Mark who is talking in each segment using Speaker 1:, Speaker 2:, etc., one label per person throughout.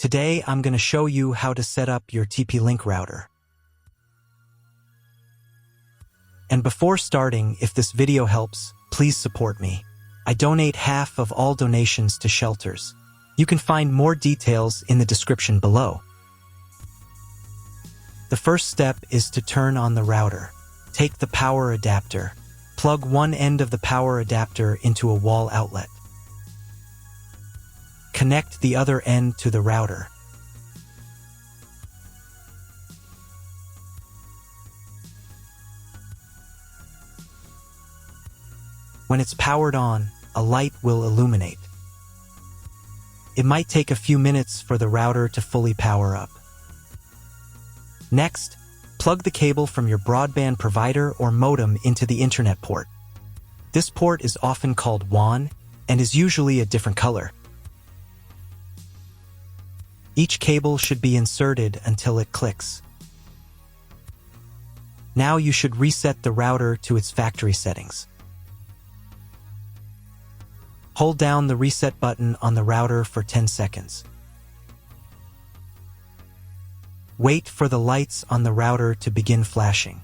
Speaker 1: Today, I'm going to show you how to set up your TP-Link router. And before starting, if this video helps, please support me. I donate half of all donations to shelters. You can find more details in the description below. The first step is to turn on the router. Take the power adapter. Plug one end of the power adapter into a wall outlet. Connect the other end to the router. When it's powered on, a light will illuminate. It might take a few minutes for the router to fully power up. Next, plug the cable from your broadband provider or modem into the internet port. This port is often called WAN and is usually a different color. Each cable should be inserted until it clicks. Now you should reset the router to its factory settings. Hold down the reset button on the router for 10 seconds. Wait for the lights on the router to begin flashing.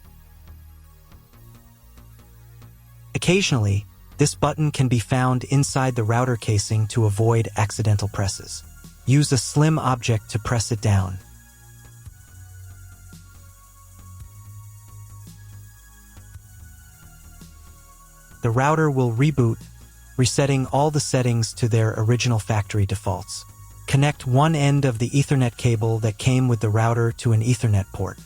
Speaker 1: Occasionally, this button can be found inside the router casing to avoid accidental presses. Use a slim object to press it down. The router will reboot, resetting all the settings to their original factory defaults. Connect one end of the Ethernet cable that came with the router to an Ethernet port.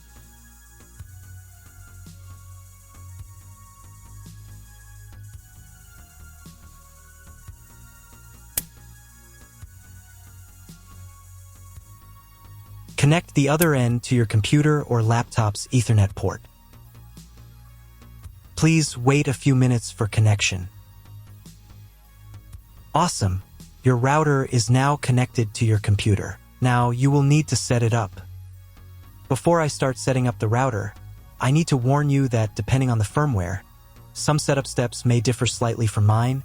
Speaker 1: Connect the other end to your computer or laptop's Ethernet port. Please wait a few minutes for connection. Awesome! Your router is now connected to your computer. Now you will need to set it up. Before I start setting up the router, I need to warn you that depending on the firmware, some setup steps may differ slightly from mine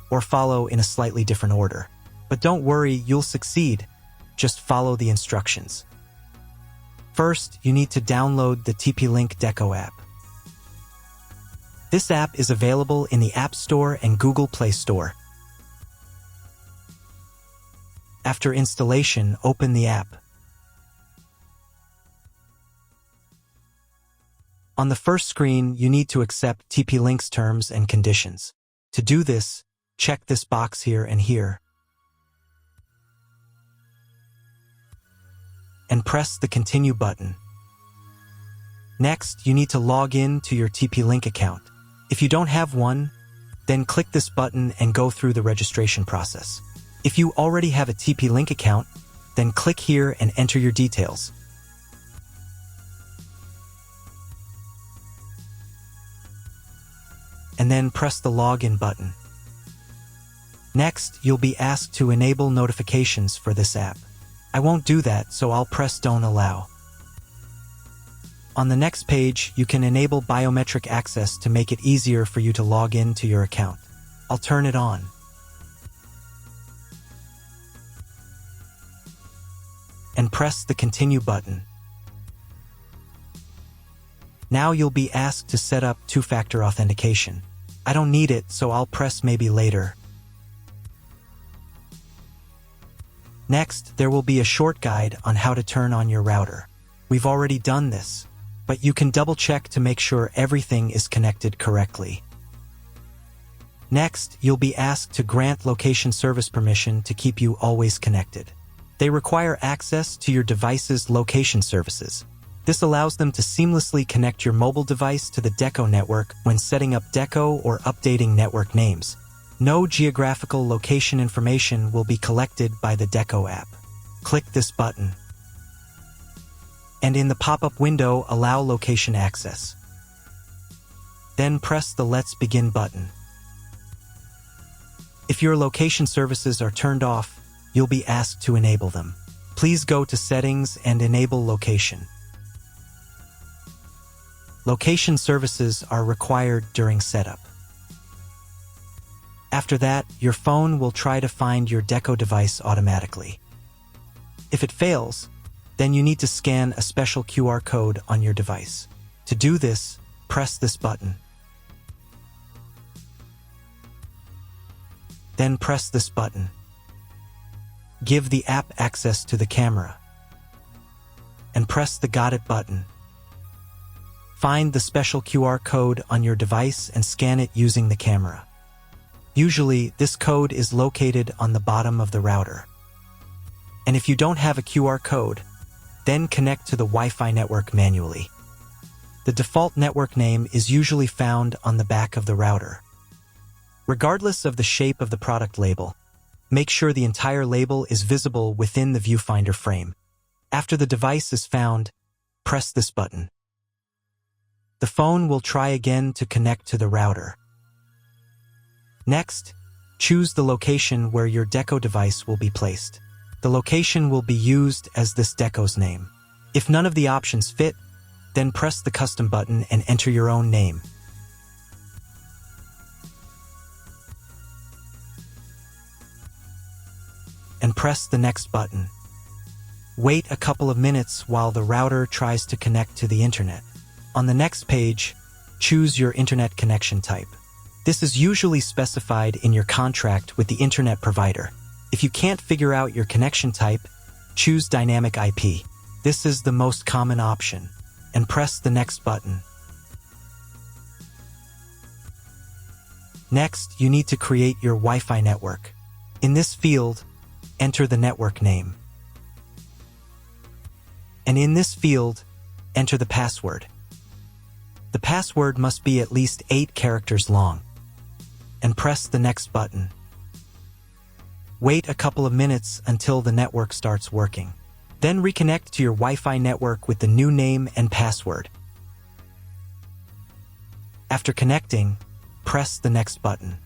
Speaker 1: or follow in a slightly different order. But don't worry, you'll succeed. Just follow the instructions. First, you need to download the TP-Link Deco app. This app is available in the App Store and Google Play Store. After installation, open the app. On the first screen, you need to accept TP-Link's terms and conditions. To do this, check this box here and here, and press the Continue button. Next, you need to log in to your TP-Link account. If you don't have one, then click this button and go through the registration process. If you already have a TP-Link account, then click here and enter your details. And then press the Login button. Next, you'll be asked to enable notifications for this app. I won't do that, so I'll press Don't Allow. On the next page, you can enable biometric access to make it easier for you to log in to your account. I'll turn it on. And press the Continue button. Now you'll be asked to set up two-factor authentication. I don't need it, so I'll press Maybe later. Next, there will be a short guide on how to turn on your router. We've already done this, but you can double-check to make sure everything is connected correctly. Next, you'll be asked to grant location service permission to keep you always connected. They require access to your device's location services. This allows them to seamlessly connect your mobile device to the Deco network when setting up Deco or updating network names. No geographical location information will be collected by the Deco app. Click this button. And in the pop-up window, allow location access. Then press the Let's Begin button. If your location services are turned off, you'll be asked to enable them. Please go to Settings and enable Location. Location services are required during setup. After that, your phone will try to find your Deco device automatically. If it fails, then you need to scan a special QR code on your device. To do this, press this button. Then press this button. Give the app access to the camera. And press the Got It button. Find the special QR code on your device and scan it using the camera. Usually, this code is located on the bottom of the router. And if you don't have a QR code, then connect to the Wi-Fi network manually. The default network name is usually found on the back of the router. Regardless of the shape of the product label, make sure the entire label is visible within the viewfinder frame. After the device is found, press this button. The phone will try again to connect to the router. Next, choose the location where your Deco device will be placed. The location will be used as this Deco's name. If none of the options fit, then press the custom button and enter your own name. And press the next button. Wait a couple of minutes while the router tries to connect to the internet. On the next page, choose your internet connection type. This is usually specified in your contract with the internet provider. If you can't figure out your connection type, choose Dynamic IP. This is the most common option, and press the next button. Next, you need to create your Wi-Fi network. In this field, enter the network name. And in this field, enter the password. The password must be at least 8 characters long. And press the next button. Wait a couple of minutes until the network starts working. Then reconnect to your Wi-Fi network with the new name and password. After connecting, press the next button.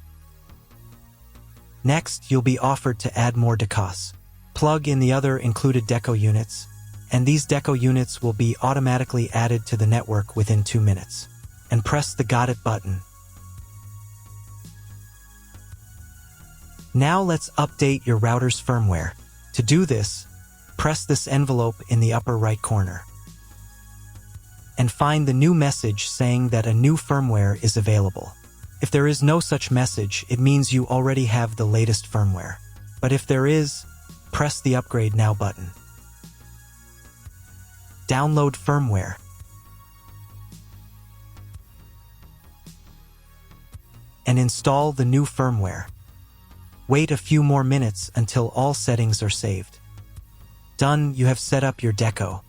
Speaker 1: Next, you'll be offered to add more decos. Plug in the other included Deco units, and these Deco units will be automatically added to the network within 2 minutes. And press the Got It button. Now let's update your router's firmware. To do this, press this envelope in the upper right corner. And find the new message saying that a new firmware is available. If there is no such message, it means you already have the latest firmware. But if there is, press the Upgrade Now button. Download firmware. And install the new firmware. Wait a few more minutes until all settings are saved. Done, you have set up your Deco.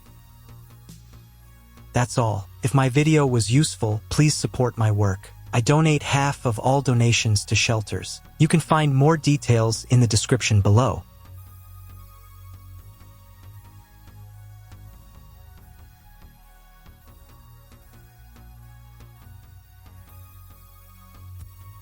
Speaker 1: That's all. If my video was useful, please support my work. I donate half of all donations to shelters. You can find more details in the description below.